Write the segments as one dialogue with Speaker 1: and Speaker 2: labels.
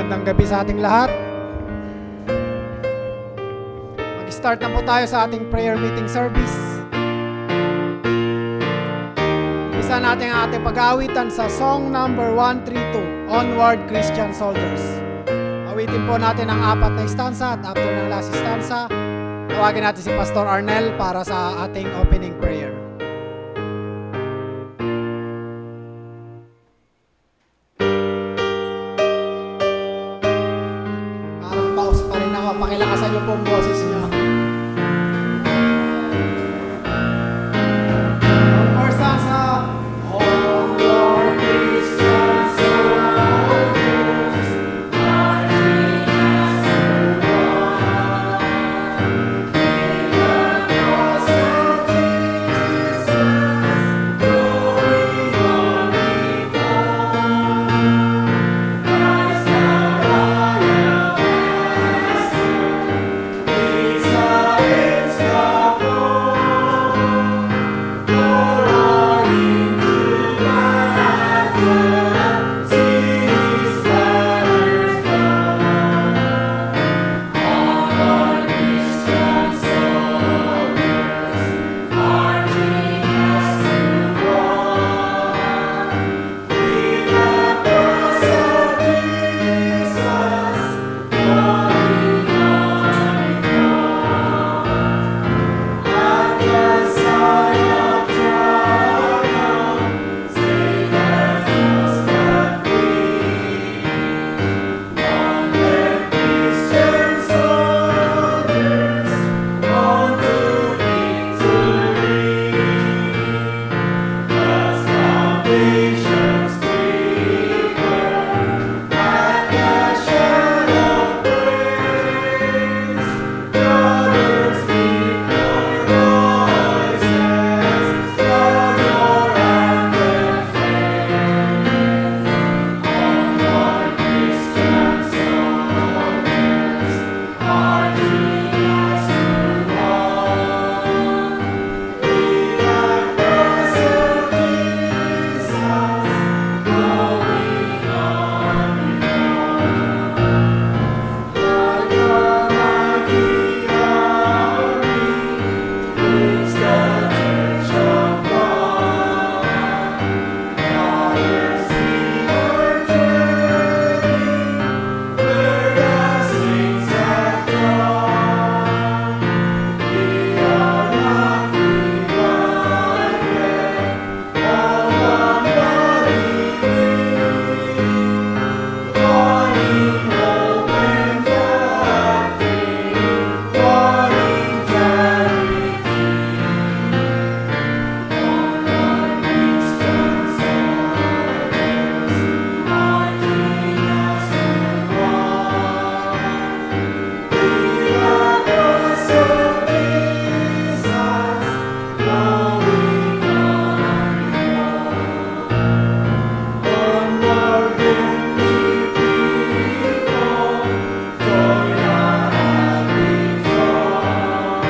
Speaker 1: Magandang gabi sa ating lahat. Mag-start na po tayo sa ating prayer meeting service. Umpisa natin ang ating pag-aawitan sa song number 132, Onward Christian Soldiers. Awitin po natin ang 4 na stanza at after ng last stanza, tawagin natin si Pastor Arnel para sa ating opening prayer. Pakilakasan niyo po ang boses niyo. First stanza. Oh Lord, Christian soldiers, marching as you are. In the cross of Jesus, glory on before. Christ our royal master, leads us against the foe. For our into battle, see His banners blow. Onward, Christian soldiers, marching as to war. With the cross of Jesus, going on before. At the sign of triumph, save us but free. Onward, Christian soldiers, on to victory. The salvation's prepared at the shout of praise. Brothers, lift your voices, loud your anthems raise. Onward, Christian soldiers, marching as to war. With the cross of Jesus, going on before. God, your mighty army, moves the church of God. Daughters, lead our journey, where the saints have gone. We are not divided, all one body we, one in hope and captive, one in charity. Onward, Christian soldiers, marching as to war. With the cross of Jesus, going on before. Onward, empty people, join our happy throng.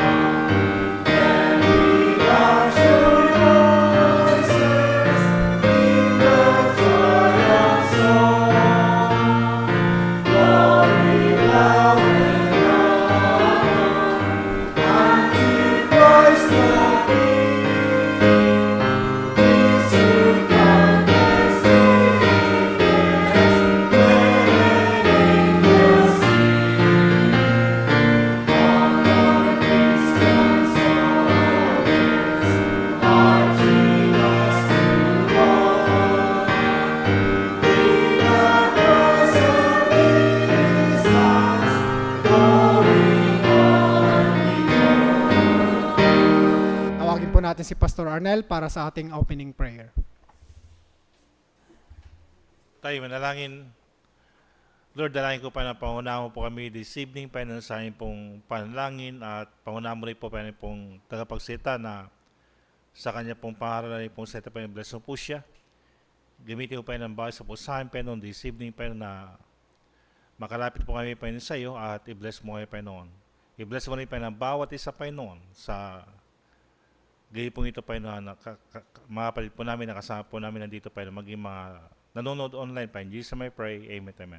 Speaker 1: Then we launch your voices in the triumph song. Glory loud and honor unto Christ the King. Peace to countless ages, when angels sing. Onward, Christian soldiers, marching as to war. With the cross of Jesus, going on before. Tawagin po natin si Pastor Arnel para sa ating opening prayer.
Speaker 2: Tayo manalangin. Lord, dalangin ko pa na pangunahan mo po kami this evening, Panginoon, sa aming pong panalangin at pangunahan mo rin po, Panginoon, pong tagapagsita na sa kanya pong pangaralan pong seta, Panginoon, bless mo po siya. Gamitin mo, Panginoon, ang bawat sa po sa amin, Panginoon, this evening, Panginoon, na makalapit po kami, Panginoon, sa iyo at i-bless mo kayo, Panginoon. I-bless mo rin, Panginoon, ang bawat isa, Panginoon, sa gayon pong ito, Panginoon, na mga palit po namin, nakasama po namin nandito, Panginoon, maging mga nanonood online, Panginoon. Jesus, I pray. Amen. Amen.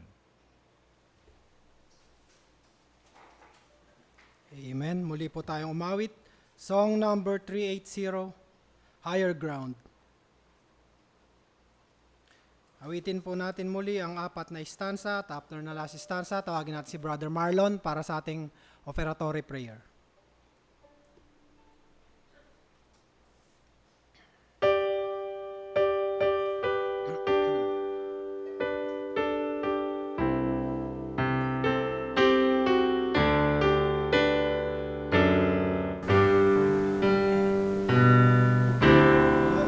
Speaker 1: Amen. Muli po tayong umawit. Song number 380, Higher Ground. Awitin po natin muli ang apat na stanza at after na last stanza, tawagin natin si Brother Marlon para sa ating offeratory prayer.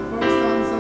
Speaker 1: First stanza.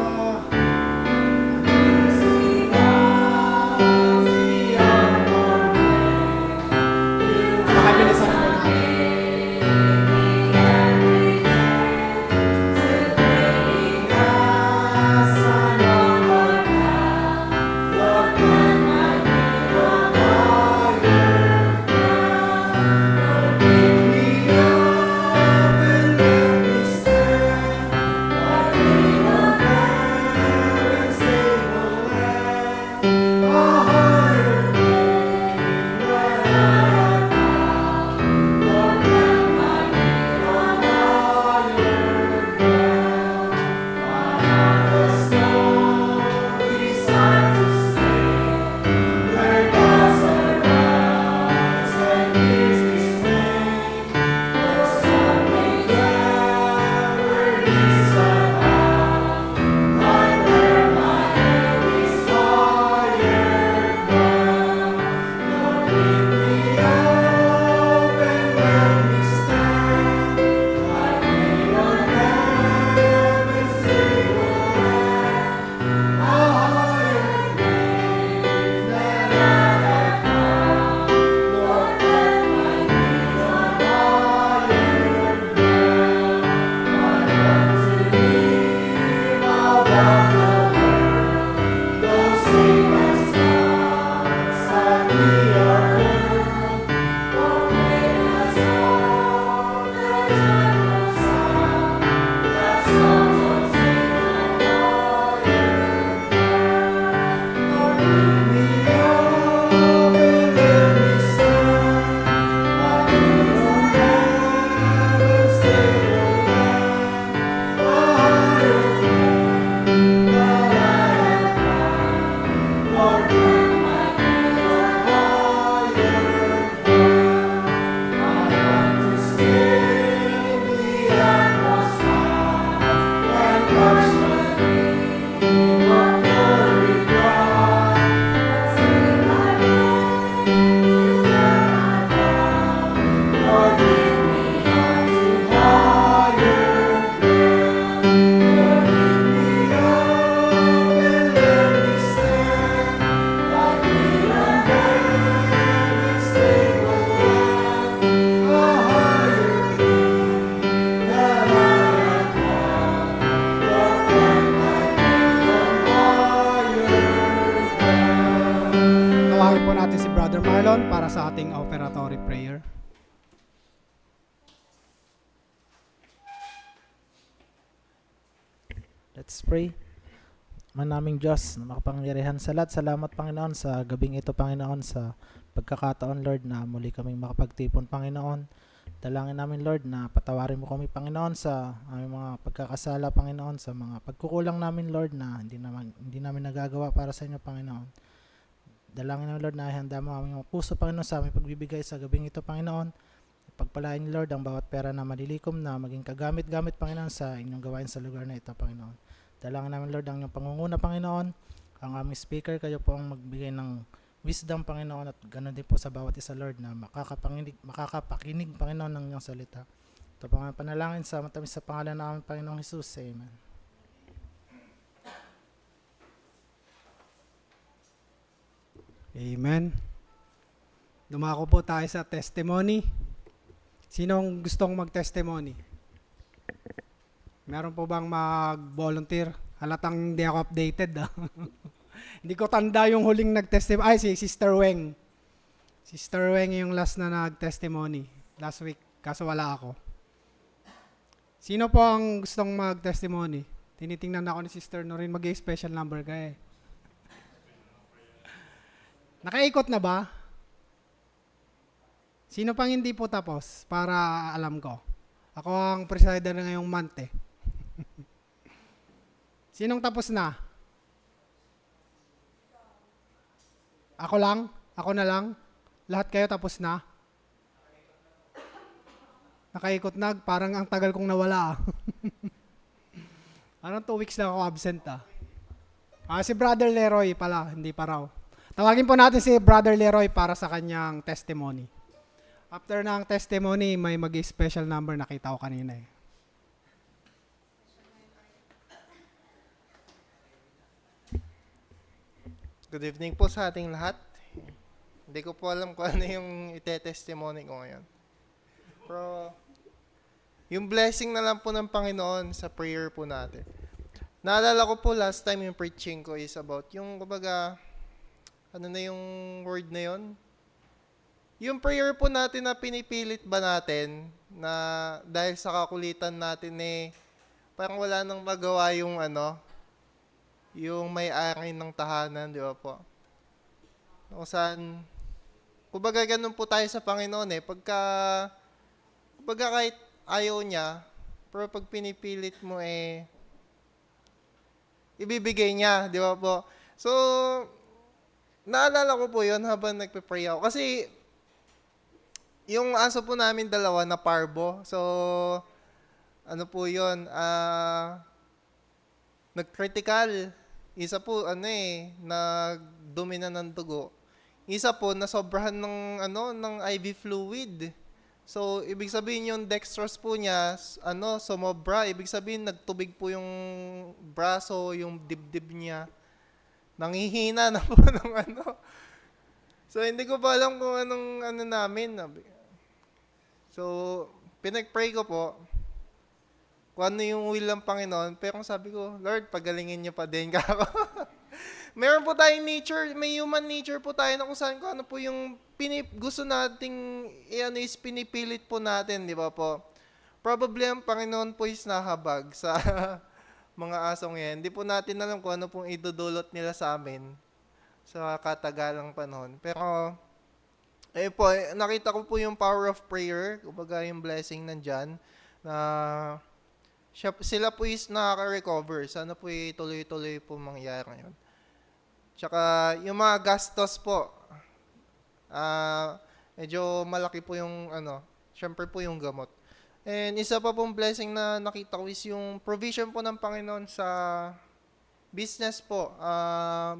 Speaker 1: Pakabilisan po natin. Tawagin po natin si Brother Marlon para sa ating offeratory prayer.
Speaker 3: Let's pray. Manaming Diyos na makapangyarihan sa lahat, salamat Panginoon sa gabing ito Panginoon, sa pagkakataon Lord na muli kaming makapagtipon Panginoon. Dalangin namin Lord na patawarin mo kami Panginoon sa aming mga pagkakasala Panginoon, sa mga pagkukulang namin Lord na hindi namin nagagawa para sa inyo Panginoon. Dalangin namin Lord na ihanda mo aming mga puso Panginoon sa aming pagbibigay sa gabing ito Panginoon. Pagpalain ni Lord ang bawat pera na malilikom na maging kagamit-gamit Panginoon sa inyong gawain sa lugar na ito Panginoon. Dalangin namin Lord ang inyong pangunguna Panginoon, ang aming speaker, kayo po ang magbigay ng wisdom Panginoon, at ganoon din po sa bawat isa Lord na makakapakinig Panginoon ng inyong salita. Ito po ang panalangin sa matamis sa pangalan ng aming Panginoong Jesus. Amen.
Speaker 1: Amen. Dumako po tayo sa testimony. Sinong gustong mag-testimony? Meron po bang mag-volunteer? Halatang hindi ako updated. Hindi ko tanda yung huling nag-testimony. Ay, si Sister Weng. Sister Weng yung last na nag-testimony. Last week. Kaso wala ako. Sino po ang gustong mag-testimony? Tinitingnan ako ni Sister Noreen. Mag-special number ka eh. Nakaikot na ba? Sino pang hindi po tapos para alam ko? Ako ang presider na ngayong month eh. Sinong tapos na? Ako lang? Ako na lang? Lahat kayo tapos na? Nakaikot na, parang ang tagal kong nawala ah. Parang 2 weeks na ako absent ah. Si Brother Leroy pala, hindi pa raw. Tawagin po natin si Brother Leroy para sa kanyang testimony. After ng testimony, may mag-special number nakita ko kanina eh.
Speaker 4: Good evening po sa ating lahat. Hindi ko po alam kung ano yung ite-testimony ko ngayon. Pero, yung blessing na lang po ng Panginoon sa prayer po natin. Naalala ko po last time yung preaching ko is about yung, kumbaga, ano na yung word na yon? Yung prayer po natin na pinipilit ba natin na dahil sa kakulitan natin eh, parang wala nang magawa yung ano, yung may-ari ng tahanan, di ba po? Kung saan, kumbaga ganun po tayo sa Panginoon eh. Kumbaga kahit ayaw niya, pero pag pinipilit mo eh, ibibigay niya, di ba po? So, naalala ko po yun habang nagpe-pray ako. Kasi, yung aso po namin dalawa na parbo. So, ano po yun, nag-critical. Isa po, nagdumi na ng dugo. Isa po, nasobrahan ng IV fluid. So, ibig sabihin yung dextrose po niya, sumobra. Ibig sabihin, nagtubig po yung braso, yung dibdib niya. Nangihina na po ng ano. So, hindi ko pa alam kung anong namin. So, pinag-pray ko po kung ano yung will ng Panginoon. Pero sabi ko, Lord, pagalingin niyo pa din ka ako. Meron po tayong nature, may human nature po tayo na kung saan ko ano po yung gusto nating is pinipilit po natin, di ba po? Probably ang Panginoon po is nahabag sa mga asong yan. Hindi po natin alam kung ano pong idudulot nila sa amin sa katagalang panahon. Pero, nakita ko po yung power of prayer, kumbaga yung blessing nandyan, na sila po is nakaka-recover. Sana po tuloy-tuloy po mangyari ngayon. Tsaka, yung mga gastos po, medyo malaki po yung, syempre po yung gamot. And isa pa pong blessing na nakita ko is yung provision po ng Panginoon sa business po.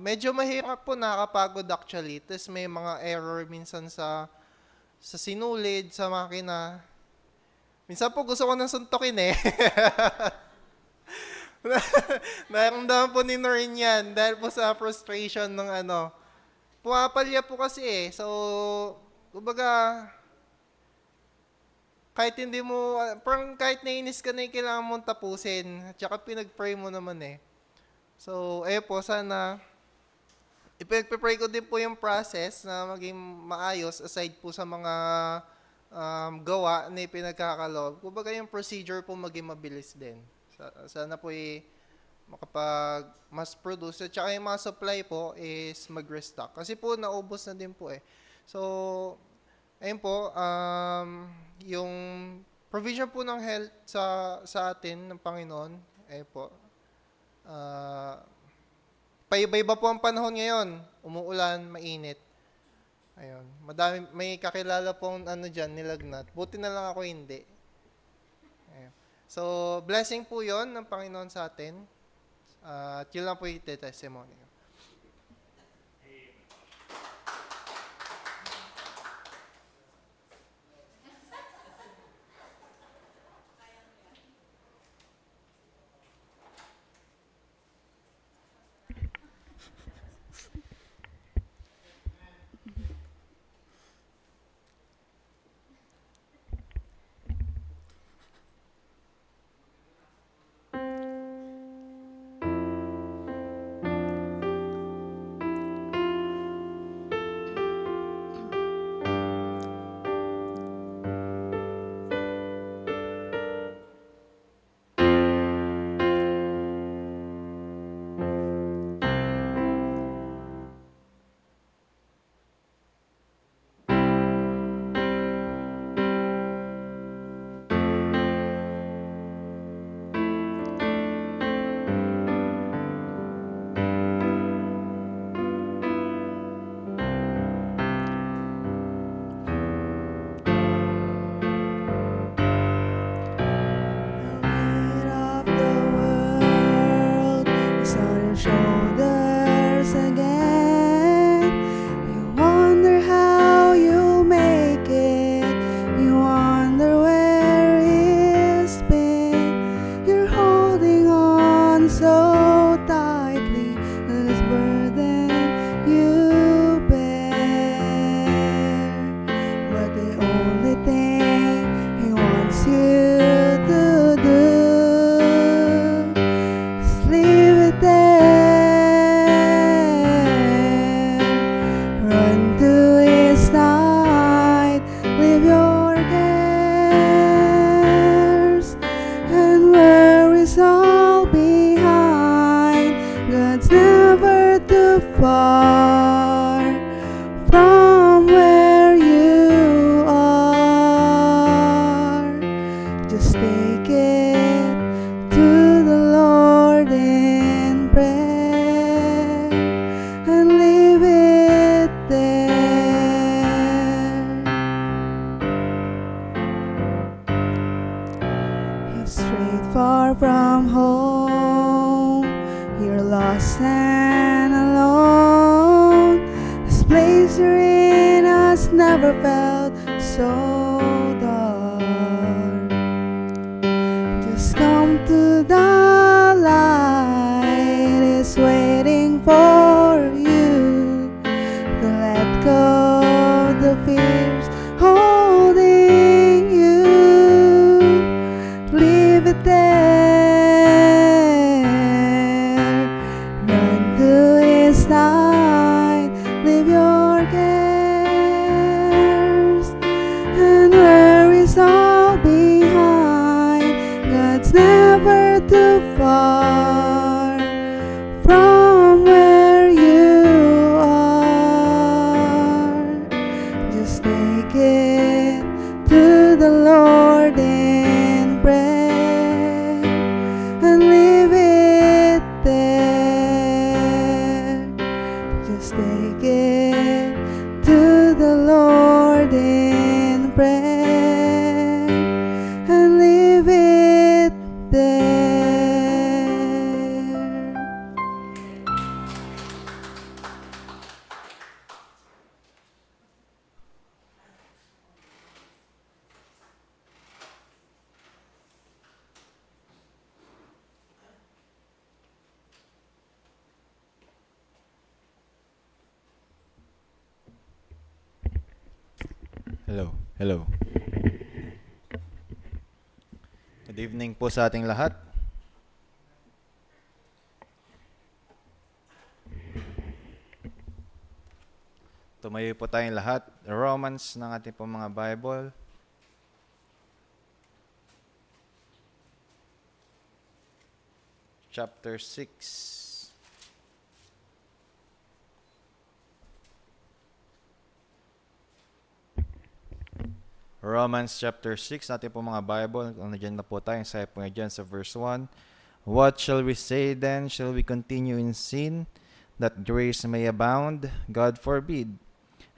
Speaker 4: Medyo mahirap po, nakakapagod actually. Tapos may mga error minsan sa sinulid, sa makina. Minsan po gusto ko nang suntokin eh. Naramdaman po ni Noreen yan dahil po sa frustration ng Pumapalya po kasi eh. So, kumbaga, kahit hindi mo, parang kahit nainis ka na yung kailangan mong tapusin. At saka pinag-pray mo naman eh. So, po, sana, ipag-pray ko din po yung process na maging maayos aside po sa mga gawa na pinagkakaloob. Kumbaga yung procedure po maging mabilis din. Sana po makapag-mass produce. At saka yung mga supply po is mag-restock. Kasi po, naubos na din po eh. So, ayun po, yung provision po ng health sa atin ng Panginoon, po, paiba-iba po ang panahon ngayon. Umuulan, mainit. Ayun. May kakilala pong dyan, nilagnat. Buti na lang ako hindi. Ayun. So, blessing po yon ng Panginoon sa atin. At yun lang po yung testimony.
Speaker 5: come home. You're lost and alone. This place you're in has never felt so dark. Just come to the light. It's waiting for you to let go of the fears holding you. Leave it there. Run to His side. Leave your cares and worries all behind. God's never too far from where you are. Just take it to the Lord in prayer and leave it there. Just take it to the Lord in prayer and leave it there.
Speaker 6: Hello, hello. Good evening po sa ating lahat. Tumayo po tayong lahat. Romans ng ating po mga Bible. Chapter 6. Romans chapter 6, natin po mga Bible. Kung nandiyan na po tayo, saya po nga dyan sa verse 1. What shall we say then? Shall we continue in sin, that grace may abound? God forbid.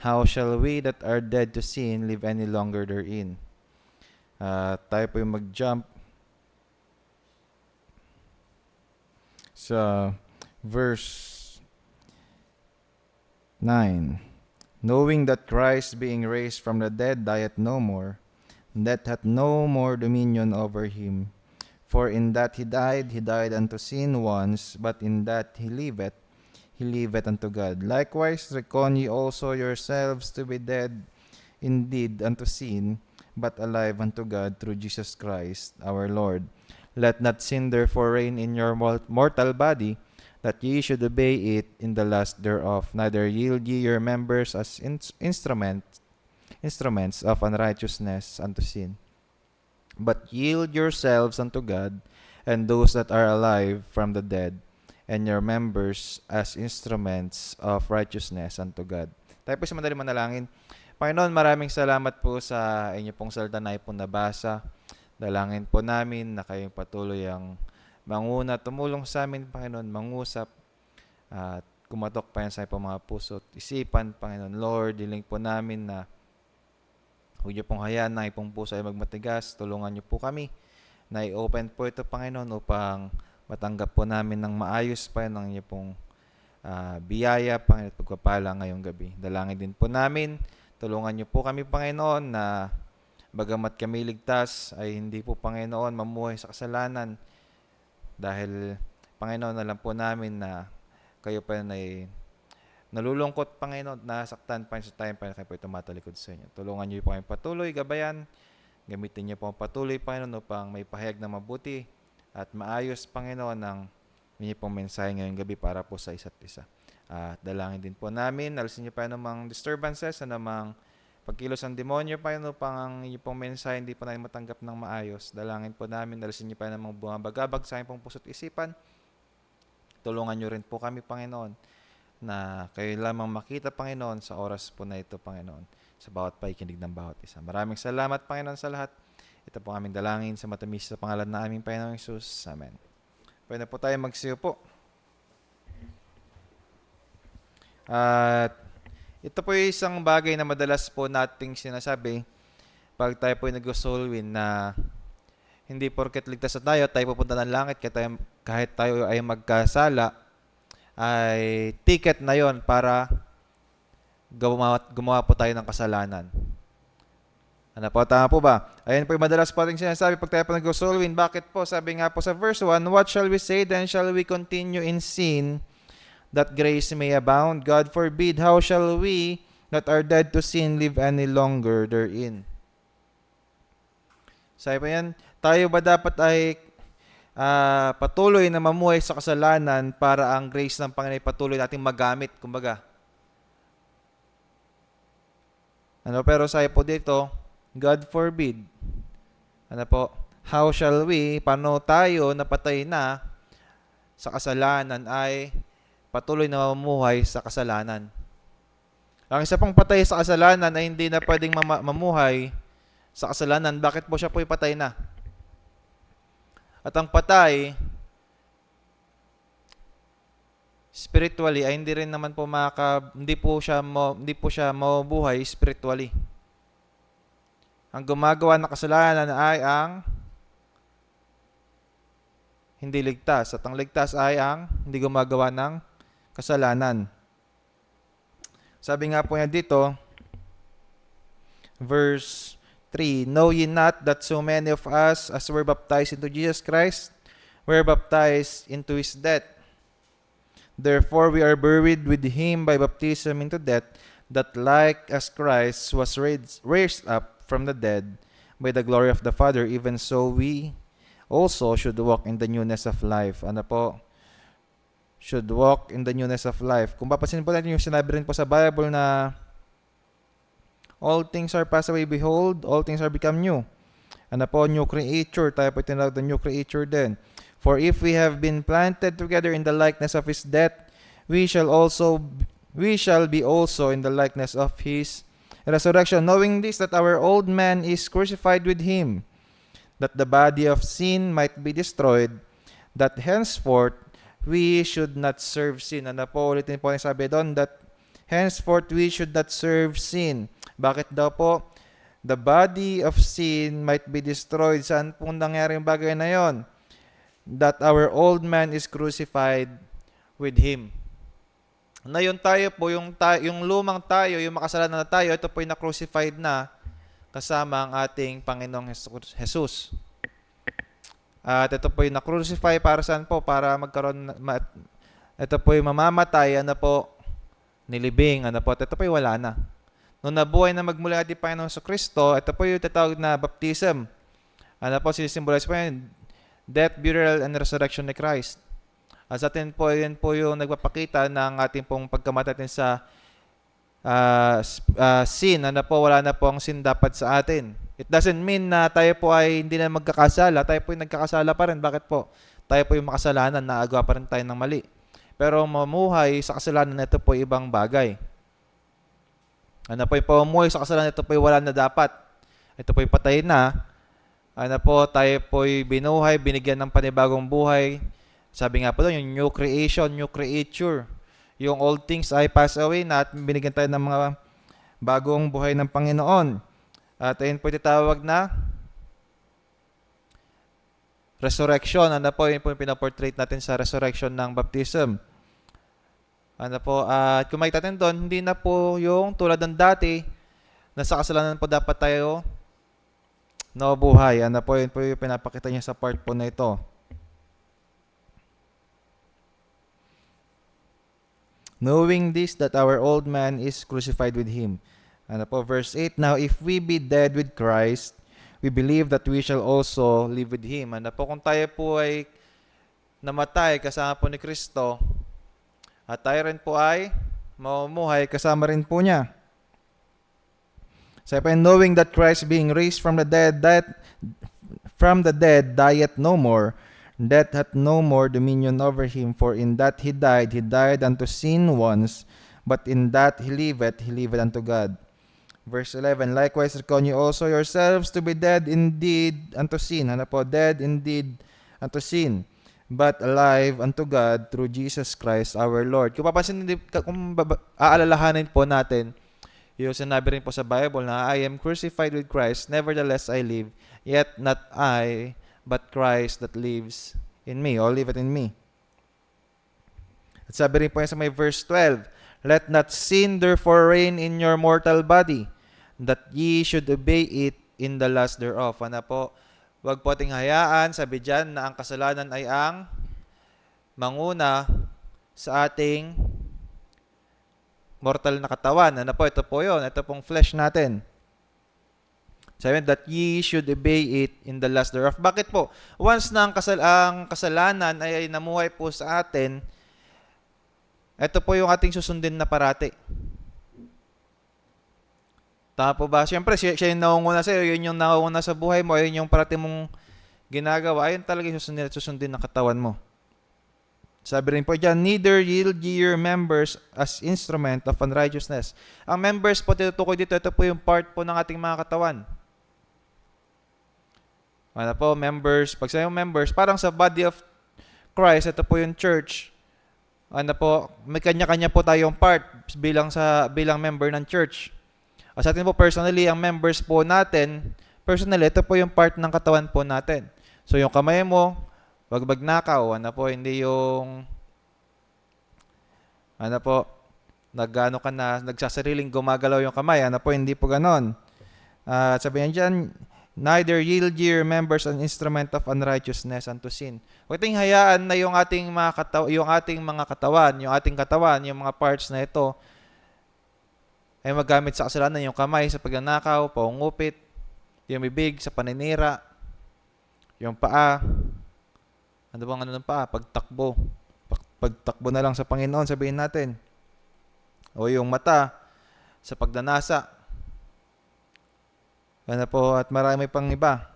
Speaker 6: How shall we that are dead to sin live any longer therein? Tayo po yung mag-jump sa verse 9. Knowing that Christ, being raised from the dead, dieth no more, death hath no more dominion over him. For in that he died unto sin once, but in that he liveth unto God. Likewise reckon ye also yourselves to be dead indeed unto sin, but alive unto God through Jesus Christ our Lord. Let not sin therefore reign in your mortal body, that ye should obey it in the lust thereof. Neither yield ye your members as instruments of unrighteousness unto sin, but yield yourselves unto God, and those that are alive from the dead, and your members as instruments of righteousness unto God. Tayo po sa madaling manalangin. Panginoon, maraming salamat po sa inyo pong salita na ipong nabasa. Dalangin po namin na kayong patuloy ang manguna, tumulong sa amin, Panginoon, mangusap at kumatok pa yan sa ipong mga puso at isipan, Panginoon. Lord, diling po namin na huwag niyo pong hayaan na ipong puso ay magmatigas. Tulungan niyo po kami na i-open po ito, Panginoon, upang matanggap po namin ng maayos pa ng inyo pong biyaya, Panginoon, at pagpapala ngayong gabi. Dalangin din po namin, tulungan niyo po kami, Panginoon, na bagamat kami ligtas ay hindi po, Panginoon, mamuhay sa kasalanan. Dahil, Panginoon, alam po namin na kayo pa ay nalulungkot, Panginoon, nasaktan pa sa time pa kayo po tumatalikod sa inyo. Tulungan niyo po kayong patuloy, gabayan. Gamitin niyo po ang patuloy, Panginoon, upang may pahayag na mabuti at maayos, Panginoon, ang inyo pong mensahe ngayong gabi para po sa isa't isa. At dalangin din po namin, alisin niyo pa namang disturbances, namang pagkilos ng demonyo, Panginoon, upang ang inyo pong mensahe hindi po namin matanggap ng maayos. Dalangin po namin, alisin niyo pa namang bumabagabag sa aking pong puso't isipan. Tulungan niyo rin po kami, Panginoon, na kayo lamang makita, Panginoon, sa oras po na ito, Panginoon, sa bawat pakikinig ng bawat isa. Maraming salamat, Panginoon, sa lahat. Ito po aming dalangin sa matamis sa pangalan na aming Panginoong Hesus. Amen. Pwede po tayo magsiyo po. At ito po yung isang bagay na madalas po nating sinasabi pag tayo po nag-soul win, na hindi porket ligtas na tayo pupunta ng langit kahit tayo ay magkasala, ay ticket na yon para gumawa po tayo ng kasalanan. Ano po, tama po ba? Ayan po yung madalas po ating sinasabi pag tayo po nag-soul win. Bakit po? Sabi nga po sa verse 1, what shall we say then? Shall we continue in sin that grace may abound? God forbid. How shall we that are dead to sin live any longer therein? Sabi po yan, tayo ba dapat ay patuloy na mamuhay sa kasalanan para ang grace ng Panginoon ay patuloy nating magamit, kumbaga? Pero sabi po dito, God forbid. How shall we, paano tayo napatay na sa kasalanan ay patuloy na mamuhay sa kasalanan? Ang isa pong patay sa kasalanan ay hindi na pwedeng mamuhay sa kasalanan. Bakit po siya po ipatay na? At ang patay, spiritually, ay hindi rin naman po hindi po siya mabuhay spiritually. Ang gumagawa ng kasalanan ay ang hindi ligtas. At ang ligtas ay ang hindi gumagawa ng kasalanan. Sabi nga po niya dito, verse 3, know ye not that so many of us as were baptized into Jesus Christ were baptized into his death? Therefore we are buried with him by baptism into death, that like as Christ was raised up from the dead by the glory of the Father, even so we also should walk in the newness of life. Should walk in the newness of life. Kung papansin po natin yung sinabi rin po sa Bible na all things are passed away, behold, all things are become new. New creature. Tayo po tinawag na new creature din. For if we have been planted together in the likeness of his death, we shall be also in the likeness of his resurrection, knowing this, that our old man is crucified with him, that the body of sin might be destroyed, that henceforth we should not serve sin. Ulitin po yung sabi doon, that henceforth we should not serve sin. Bakit daw po? The body of sin might be destroyed. Saan pong nangyari yung bagay na yon? That our old man is crucified with him. Na yun tayo po, yung lumang tayo, yung makasalanan na tayo, ito po yung na-crucified na kasama ang ating Panginoong Jesus. At ito po yung na-crucify para saan po? Para magkaroon, ito po yung mamamatay, nilibing, at ito po yung wala na. Nung nabuhay na magmula ating Panginoong Kristo, ito po yung tatawag na baptism. Sinisimbolize po yun, death, burial, and resurrection ni Christ. At sa atin po, yun po yung nagpapakita ng ating pong pagkamatay natin sa sin. Wala na po ang sin dapat sa atin. It doesn't mean na tayo po ay hindi na magkakasala. Tayo po yung nagkakasala pa rin. Bakit po? Tayo po yung makasalanan, naagawa pa rin tayo ng mali. Pero mamuhay sa kasalanan, ito po ibang bagay. Yung pamumuhay sa kasalanan, ito po yung wala na dapat. Ito po yung patay na. Tayo po yung binuhay, binigyan ng panibagong buhay. Sabi nga po doon, yung new creation, new creature. Yung old things ay pass away na at binigyan tayo ng mga bagong buhay ng Panginoon. At ayun po itawag na resurrection. Yun po yung pinaportrait natin sa resurrection ng baptism. At kung makita natin doon, hindi na po yung tulad ng dati na sa kasalanan po dapat tayo nabuhay. Yun po yung pinapakita niya sa part po na ito. Knowing this, that our old man is crucified with him. Verse 8, now if we be dead with Christ, we believe that we shall also live with him. Kung tayo po ay namatay kasama po ni Kristo, at tayo rin po ay mamumuhay kasama rin po niya. Sabi pa, knowing that Christ being raised from the dead, dieth no more, death hath no more dominion over him, for in that he died unto sin once, but in that he liveth unto God. Verse 11, likewise reckon you also yourselves to be dead indeed unto sin. Dead indeed unto sin, but alive unto God through Jesus Christ our Lord. Kung aalalahanin po natin, yung sinabi rin po sa Bible na I am crucified with Christ, nevertheless I live, yet not I, but Christ that lives in me, or liveth in me. At sabi rin po yan sa may verse 12, let not sin therefore reign in your mortal body, that ye should obey it in the lust thereof. Ano po? Huwag po ating hayaan, sabi dyan, na ang kasalanan ay ang manguna sa ating mortal na katawan. Ano po? Ito po yun. Ito pong flesh natin. Sabi, that ye should obey it in the lust thereof. Bakit po? Once na ang kasalanan ay namuhay po sa atin, ito po yung ating susundin na parati. Tama po ba? Siyempre, siya yung naunguna sa'yo, yun yung naunguna sa buhay mo, yun yung parati mong ginagawa, ayun talaga yung susundin ng katawan mo. Sabi rin po dyan, neither yield ye your members as instrument of unrighteousness. Ang members po, tinutukoy dito, ito po yung part po ng ating mga katawan. Ano po, members, pag sa'yo members, parang sa body of Christ, ito po yung church. Ano po, may kanya-kanya po tayong part bilang member ng church. Sa atin po personally, ang members po natin, personally, ito po yung part ng katawan po natin. So yung kamay mo, wag magnakaw, ano po, hindi yung ano po, nagsasariling gumagalaw yung kamay, ano po, hindi po ganon. Sabi niyan dyan, neither yield ye your members an instrument of unrighteousness unto sin. Huwag tayong hayaan na yung ating mga katawan, yung mga parts na ito, ay magamit sa kasalanan, yung kamay sa pagnanakaw, pangungupit, yung bibig sa paninira, yung paa, ano bang ng paa? Pagtakbo. Pagtakbo na lang sa Panginoon, sabihin natin. O yung mata sa pagdanasa. Ano po, at marami pang iba.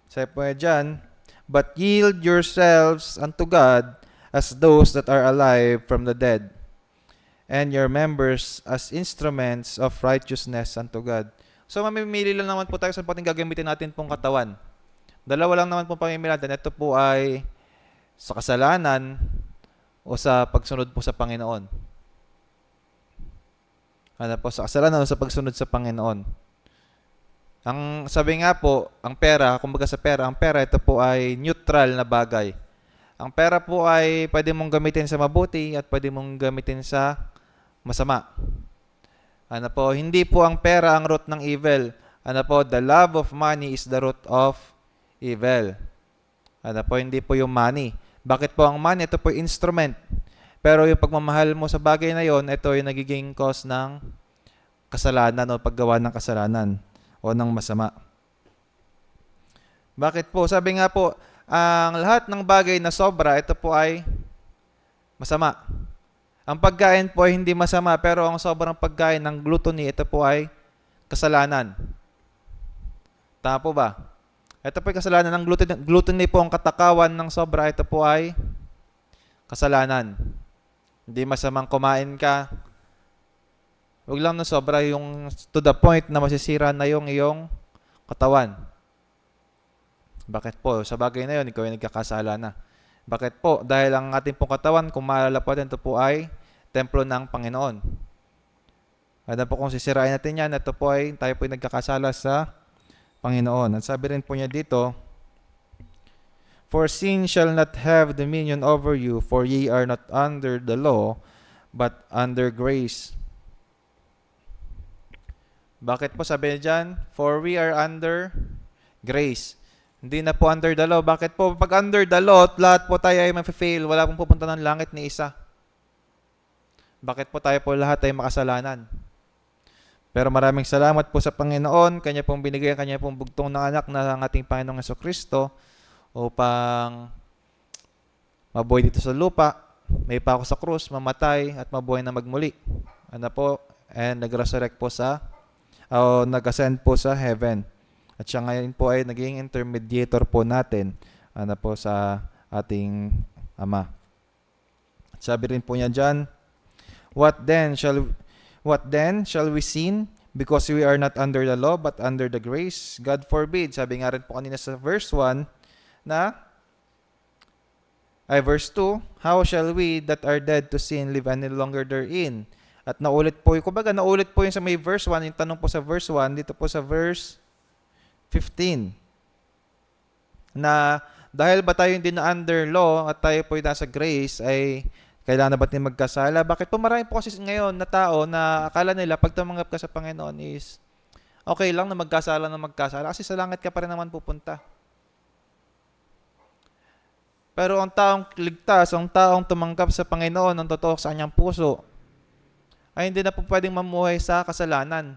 Speaker 6: Sabi po dyan, but yield yourselves unto God as those that are alive from the dead, and your members as instruments of righteousness unto God. So mamimili lang naman po tayo sa pating gagamitin natin pong katawan. Dalawa lang naman pong pamimili natin. Ito po ay sa kasalanan o sa pagsunod po sa Panginoon. Ano po, sa kasalanan o sa pagsunod sa Panginoon. Ang sabi nga po, ang pera, kumbaga sa pera, ang pera ito po ay neutral na bagay. Ang pera po ay pwede mong gamitin sa mabuti at pwede mong gamitin sa masama. Ano po, hindi po ang pera ang root ng evil. Ano po, the love of money is the root of evil. Ano po, hindi po yung money. Bakit po ang money? Ito po yung instrument. Pero yung pagmamahal mo sa bagay na yon, ito yung nagiging cause ng kasalanan o paggawa ng kasalanan o ng masama. Bakit po? Sabi nga po, ang lahat ng bagay na sobra, ito po ay masama. Ang pagkain po ay hindi masama, pero ang sobrang pagkain ng gluttony, ito po ay kasalanan. Tama po ba? Ito po ay kasalanan ng gluttony. Gluttony po ang katakawan ng sobra, ito po ay kasalanan. Hindi masamang kumain ka. Huwag lang na sobra yung to the point na masisira na yung iyong katawan. Bakit po? Sa bagay na yun, ikaw ay nagkakasala na. Bakit po? Dahil ang ating pong katawan, kung maalala po natin, ito po ay templo ng Panginoon. Ano po kung sisirain natin yan, ito po ay, tayo po ay nagkakasala sa Panginoon. At sabi rin po niya dito, for sin shall not have dominion over you, for ye are not under the law, but under grace. Bakit po sabi niya dyan? For we are under grace. Hindi na po under the law. Bakit po? Pag under the law, lahat po tayo ay ma-fail. Wala pong pupunta ng langit ni isa. Bakit po tayo po lahat ay makasalanan? Pero maraming salamat po sa Panginoon. Kanya pong binigay, kanya pong bugtong na anak na ang ating Panginoong Jesucristo upang mabuhay dito sa lupa, may pako sa krus, mamatay, at mabuhay na magmuli. Ano po? And nag-resurrect po nag-ascend po sa heaven. At siya ngayon po ay naging intermediator po natin ano po sa ating Ama. At sabi rin po niya dyan, What then shall we sin because we are not under the law but under the grace? God forbid. Sabi nga rin po kanina sa verse 1 verse 2, how shall we that are dead to sin live any longer therein? At naulit po yung sa may verse 1, yung tanong po sa verse 1, dito po sa verse 15, na dahil ba tayo hindi na under law at tayo po nasa grace, ay kailangan na ba natin magkasala? Bakit po marami po kasi ngayon na tao na akala nila pag tumanggap ka sa Panginoon is okay lang na magkasala kasi sa langit ka pa rin naman pupunta. Pero ang taong ligtas, ang taong tumanggap sa Panginoon ng totoo sa kanyang puso, ay hindi na po pwedeng mamuhay sa kasalanan.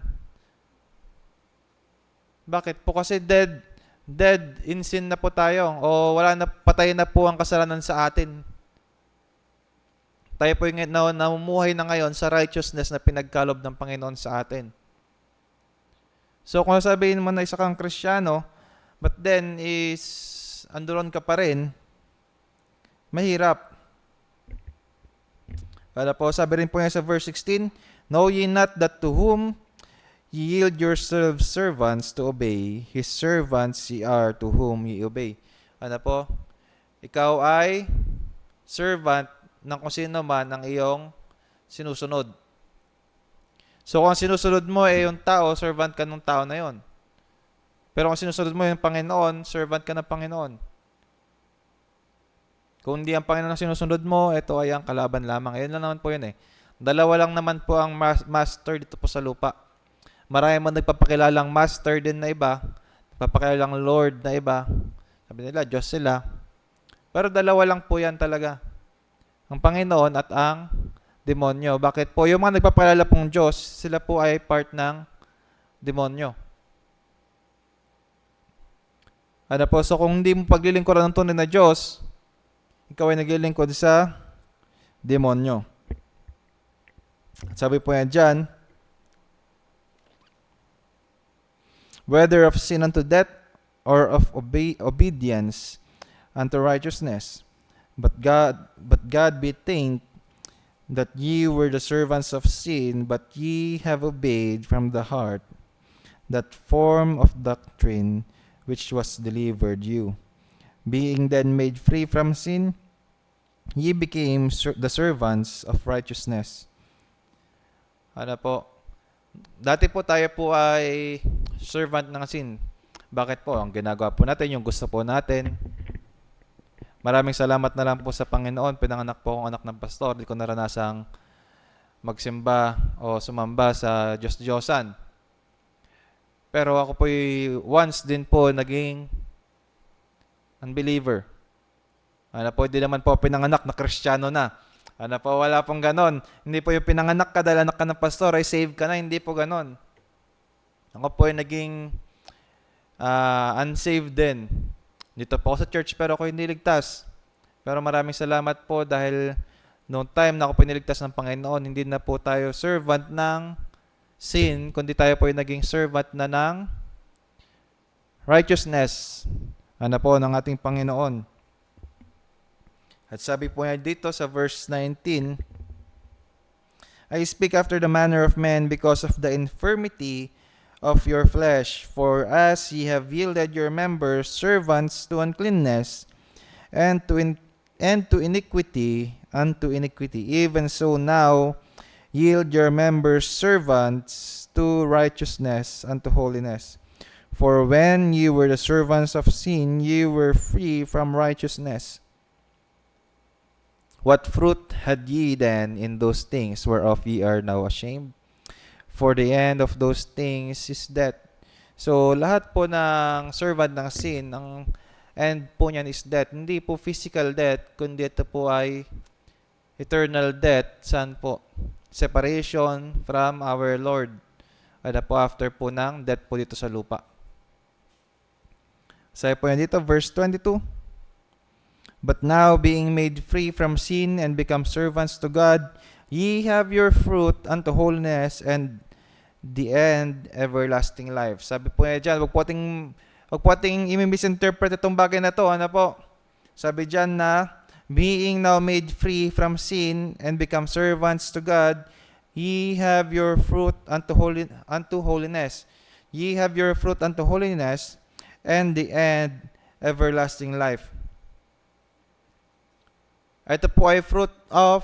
Speaker 6: Bakit po? Kasi dead in sin na po tayo, o wala na, patay na po ang kasalanan sa atin. Tayo po yung namumuhay na ngayon sa righteousness na pinagkalob ng Panginoon sa atin. So kung sabihin mo na isa kang Kristiyano, but then is andoon ka pa rin, mahirap. Para po, sabi rin po niya sa verse 16, know ye not that to whom ye yield yourselves servants to obey, his servants ye are to whom ye obey. Ano po? Ikaw ay servant ng kung sino man ang iyong sinusunod. So kung sinusunod mo ay yung tao, servant ka ng tao na yon. Pero kung sinusunod mo yung Panginoon, servant ka ng Panginoon. Kung hindi ang Panginoon ang sinusunod mo, ito ay ang kalaban lamang. Ayun lang naman po yun eh. Dalawa lang naman po ang master dito po sa lupa. Marami mo nagpapakilalang master din na iba, nagpapakilalang Lord na iba. Sabi nila, Diyos sila. Pero dalawa lang po yan talaga. Ang Panginoon at ang demonyo. Bakit po? Yung mga nagpapakilala pong Diyos, sila po ay part ng demonyo. Ano po? So kung hindi mo paglilingkuran ng tunay na Diyos, ikaw ay naglilingkod sa demonyo. At sabi po yan dyan, whether of sin unto death or of obedience unto righteousness. But God be thanked that ye were the servants of sin, but ye have obeyed from the heart that form of doctrine which was delivered you. Being then made free from sin, ye became the servants of righteousness. Ano po? Dati po tayo po ay servant ng sin. Bakit po? Ang ginagawa po natin, yung gusto po natin. Maraming salamat na lang po sa Panginoon. Pinanganak po akong anak ng pastor. Di ko naranasang magsimba o sumamba sa Diyos-Diyosan. Pero ako po once din po naging unbeliever. Ano po, hindi naman po pinanganak na Kristiyano na. Ano po, wala pong ganon. Hindi po yung pinanganak ka dahil anak ka ng pastor ay save ka na. Hindi po ganon. Ako po ay naging unsaved din. Dito po ako sa church pero ako hindi ligtas. Pero maraming salamat po dahil noong time na ako piniligtas ng Panginoon, hindi na po tayo servant ng sin, kundi tayo po ay naging servant na ng righteousness. Ano po, ng ating Panginoon. At sabi po niya dito sa verse 19, I speak after the manner of men because of the infirmity of your flesh. For as ye have yielded your members servants to uncleanness, and to iniquity unto iniquity, even so now yield your members servants to righteousness unto holiness. For when ye were the servants of sin, ye were free from righteousness. What fruit had ye then in those things whereof ye are now ashamed? For the end of those things is death. So, lahat po ng servant ng sin, ang end po niyan is death. Hindi po physical death, kundi ito po ay eternal death. Saan po? Separation from our Lord. Ano po, after po ng death po dito sa lupa. Sabi po yan dito, verse 22. But now, being made free from sin and become servants to God, ye have your fruit unto holiness and the end, everlasting life. Sabi po niya dyan, wag po ating i-misinterpret itong bagay na to. Ano po? Sabi dyan na, being now made free from sin and become servants to God, ye have your fruit unto holiness. Ye have your fruit unto holiness and the end, everlasting life. Ito po ay fruit of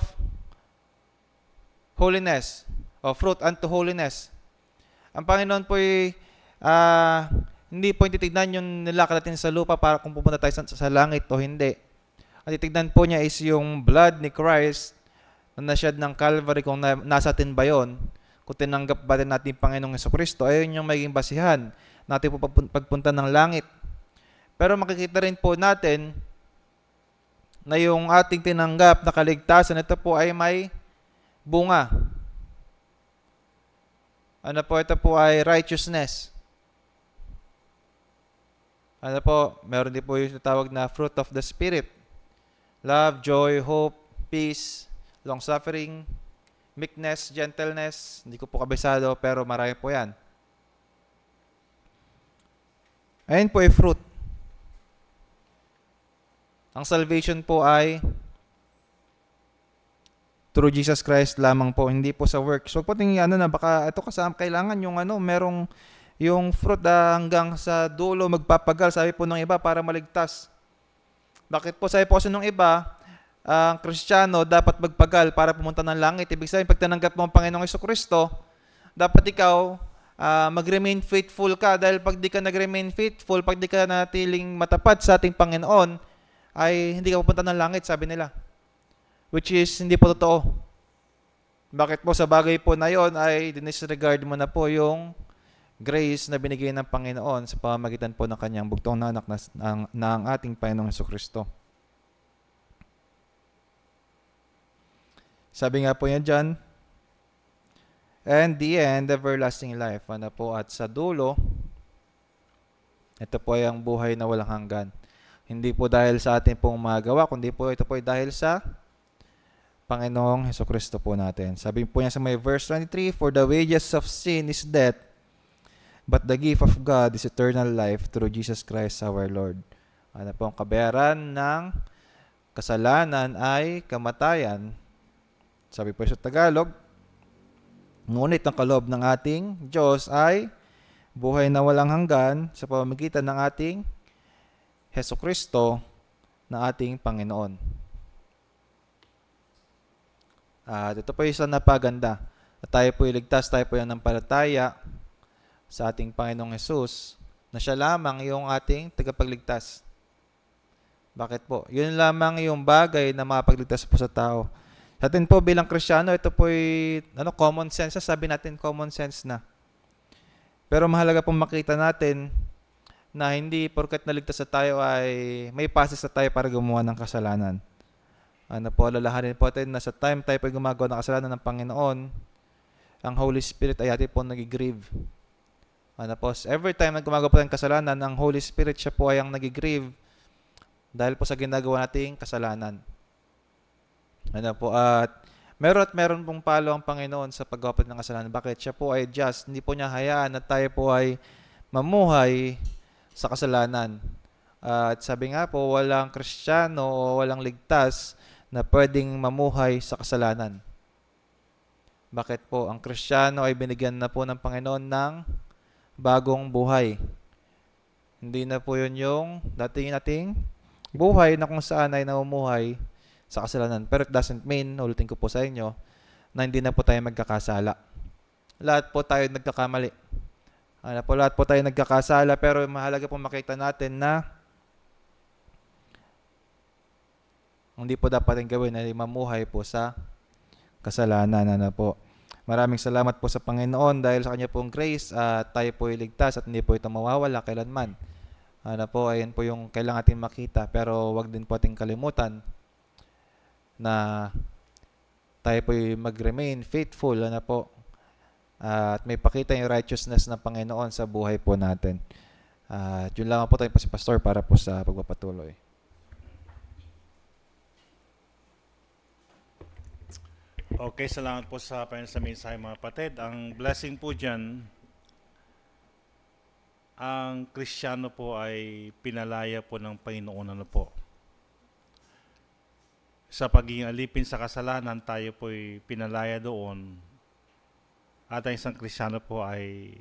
Speaker 6: holiness, o fruit unto holiness. Ang Panginoon po ay
Speaker 7: Hindi po yung titignan yung nilakad natin sa lupa para kung pupunta tayo sa langit o hindi. Ang titignan po niya is yung blood ni Christ na nashed ng Calvary, kung nasa atin ba yun, kung tinanggap ba natin Panginoong Jesucristo, ayun yung magiging basihan natin po pagpunta ng langit. Pero makikita rin po natin na yung ating tinanggap na kaligtasan, ito po ay may bunga. Ano po, ito po ay righteousness. Ano po, meron din po yung tawag na fruit of the Spirit. Love, joy, hope, peace, long-suffering, meekness, gentleness. Hindi ko po kabisado, pero marami po yan. Ayun po ay fruit. Ang salvation po ay through Jesus Christ lamang po, hindi po sa work. So po tingin na baka ito kasama kailangan yung merong yung fruit hanggang sa dulo magpapagal, sabi po ng iba, para maligtas. Bakit po sabi po kasi ng iba, ang Kristiyano dapat magpagal para pumunta ng langit. Ibig sabihin, pag tinanggap mo ang Panginoong Jesucristo, dapat ikaw mag-remain faithful ka, dahil pag di ka nag-remain faithful, pag di ka natiling matapat sa ating Panginoon, ay hindi ka pupunta ng langit, sabi nila. Which is hindi po totoo. Bakit po? Sa bagay po na yon ay dinisregard mo na po yung grace na binigay ng Panginoon sa pamamagitan po ng kanyang bugtong na anak na ang ating Panginoong Jesucristo. Sabi nga po yan dyan, and the end, everlasting life. Ano po, at sa dulo, ito po ay ang buhay na walang hanggan. Hindi po dahil sa ating pong magawa, kundi po ito po ay dahil sa Panginoong Jesucristo po natin. Sabi po niya sa may verse 23, for the wages of sin is death, but the gift of God is eternal life through Jesus Christ our Lord. Ano po, ang kabayaran ng kasalanan ay kamatayan. Sabi po sa Tagalog, ngunit ang kaloob ng ating Diyos ay buhay na walang hanggan sa pamamagitan ng ating Jesucristo na ating Panginoon. At ito po yung isa napaganda. At tayo po iligtas, tayo po yung nampalataya sa ating Panginoong Jesus na siya lamang yung ating tagapagligtas. Bakit po? Yun lamang yung bagay na makapagligtas po sa tao. Sa atin po bilang Kristiyano, ito po ay common sense. Sabi natin common sense na. Pero mahalaga pong makita natin na hindi porket naligtas na tayo ay may passes na tayo para gumawa ng kasalanan. Ano po, alalahanin po natin na sa time tayo po gumagawa ng kasalanan ng Panginoon, ang Holy Spirit ay atin po nag-grieve. Ano po, every time na gumagawa po ng kasalanan, ang Holy Spirit siya po ay ang nag-grieve dahil po sa ginagawa nating kasalanan. Ano po, at meron pong palo ang Panginoon sa paggawa ng kasalanan. Bakit? Siya po ay just. Hindi po niya hayaan na tayo po ay mamuhay sa kasalanan. At sabi nga po, walang Kristiyano o walang ligtas na pwedeng mamuhay sa kasalanan. Bakit po? Ang Kristiyano ay binigyan na po ng Panginoon ng bagong buhay. Hindi na po yun yung dating nating buhay na kung saan ay namumuhay sa kasalanan. Pero it doesn't mean, ulitin ko po sa inyo, na hindi na po tayo magkakasala. Lahat po tayo nagkakamali. Lahat po tayo nagkakasala, pero mahalaga po makita natin na hindi po dapat yung gawin ay mamuhay po sa kasalanan. Po. Maraming salamat po sa Panginoon dahil sa kanya pong grace at tayo po iligtas at hindi po ito mawawala kailanman. Ayan po yung kailangan natin makita, pero wag din po ating kalimutan na tayo po mag-remain faithful at may pakita yung righteousness ng Panginoon sa buhay po natin. Yun lang po tayo po si Pastor para po sa pagpapatuloy.
Speaker 2: Okay, salamat po sa mensahe mga kapatid. Ang blessing po dyan, ang Kristiyano po ay pinalaya po ng Panginoon po. Sa pagiging alipin sa kasalanan, tayo po ay pinalaya doon. At ang isang Kristiyano po ay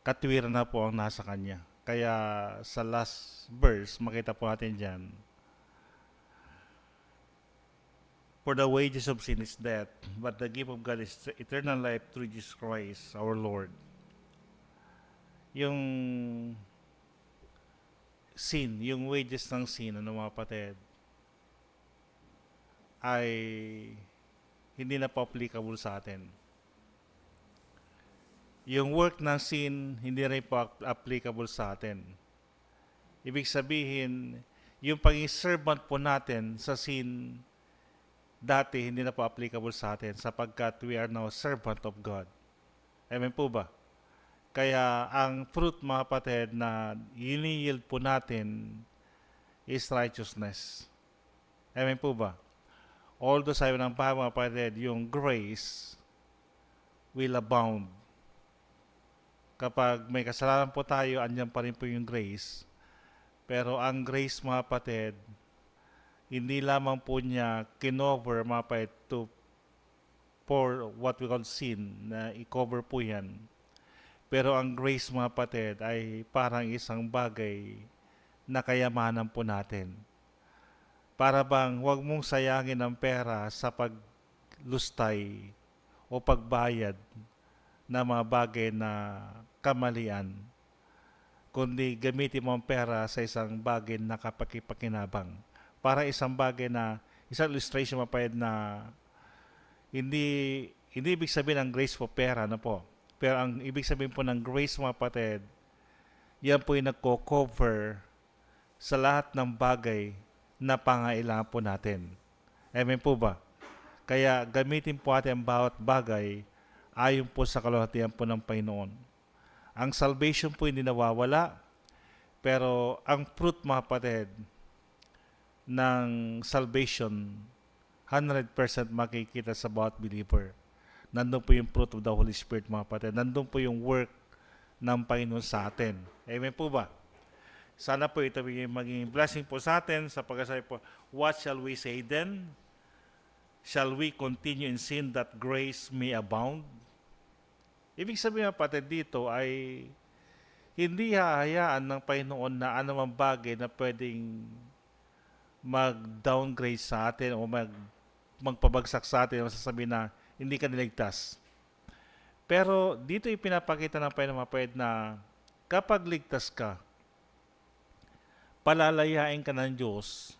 Speaker 2: katwiran na po ang nasa kanya. Kaya sa last verse, makita po natin dyan, for the wages of sin is death, but the gift of God is eternal life through Jesus Christ, our Lord. yung sin, yung wages ng sin, ano mga kapatid, ay hindi na po applicable sa atin. Yung work ng sin, hindi rin po applicable sa atin. Ibig sabihin, yung pagiging servant po natin sa sin, dati hindi na po applicable sa atin sapagkat we are now servant of God. Amen po ba? Kaya ang fruit mga kapatid na yini-yield po natin is righteousness. Amen po ba? Although sabi ng Bible mga kapatid, yung grace will abound. Kapag may kasalanan po tayo, andyan pa rin po yung grace. Pero ang grace mga kapatid, hindi lamang po niya kinover mga kapatid for what we call sin, na i-cover po yan. Pero ang grace mga kapatid ay parang isang bagay na kayamanan po natin. Para bang huwag mong sayangin ang pera sa paglustay o pagbayad na mga bagay na kamalian, kundi gamitin mo ang pera sa isang bagay na kapakipakinabang. Para isang bagay na, isang illustration mapayad na hindi ibig sabihin ng grace po pera na po. Pero ang ibig sabihin po ng grace mga kapatid, yan po yung nagko-cover sa lahat ng bagay na pangailangan po natin. Amen po ba? Kaya gamitin po natin ang bawat bagay ayon po sa kalwalhatian po ng Panginoon. Ang salvation po hindi nawawala, pero ang fruit mga kapatid ng salvation 100% makikita sa bawat believer. Nandun po yung fruit of the Holy Spirit mga kapatid. Nandun po yung work ng Panginoon sa atin. Amen po ba? Sana po ito maging blessing po sa atin sa pagkasabi po, what shall we say then? Shall we continue in sin that grace may abound? Ibig sabihin kapatid dito ay hindi hahayaan ng Panginoon na anumang bagay na pwedeng mag-downgrade sa atin o magpabagsak sa atin o sasabihin na hindi ka niligtas. Pero dito ipinapakita ng Panginoon na kapag ligtas ka, palalayain ka ng Diyos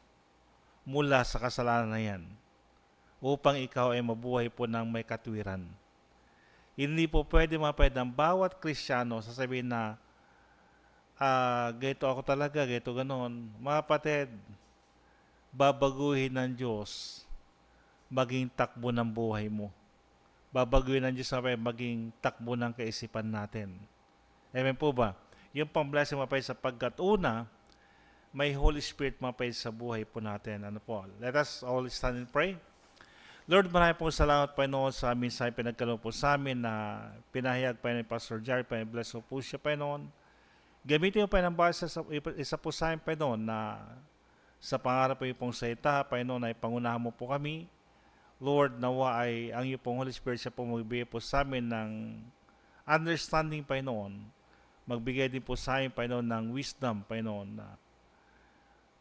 Speaker 2: mula sa kasalanan na yan upang ikaw ay mabuhay po ng may katwiran. Hindi po pwede mapayad ng bawat Kristiyano sasabihin na ganito ako talaga, ganito ganon. Mga kapatid, babaguhin ng Diyos maging takbo ng buhay mo. Babaguhin ng Diyos maging takbo ng kaisipan natin. Amen po ba? Yung pang-blessing mapayad sapagkat una, may Holy Spirit mapayad sa buhay po natin. Ano po? Let us all stand and pray. Lord, maraming pong salamat, Panginoon, sa amin sa pinagkaloob po sa amin na pinahayag pa ni Pastor Jar, Panginoon, bless po siya, Panginoon. Gamitin mo, Panginoon, basa sa isa po sa amin, Panginoon, na sa pangarap po yung pong salita, Panginoon, ay pangunahan mo po kami. Lord, nawa ay ang iyong pong Holy Spirit siya po magbigay po sa amin ng understanding, Panginoon. Magbigay din po sa amin, Panginoon, ng wisdom, Panginoon, na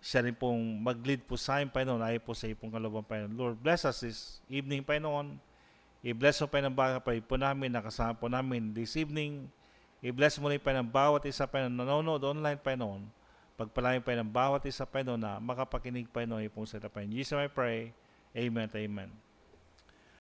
Speaker 2: siya rin pong mag-lead po sa amin, Panginoon, ayon po sa iyong kalooban, Panginoon. Lord, bless us this evening, Panginoon. I-bless mo, Panginoon, baka po namin, nakasama po namin this evening. I-bless mo rin, Panginoon, bawat isa, Panginoon, nanonood online, Panginoon. Pagpalain, Panginoon, bawat isa, Panginoon, na makapakinig, Panginoon, iyong pong salita, Panginoon. Jesus, I pray. Amen at amen.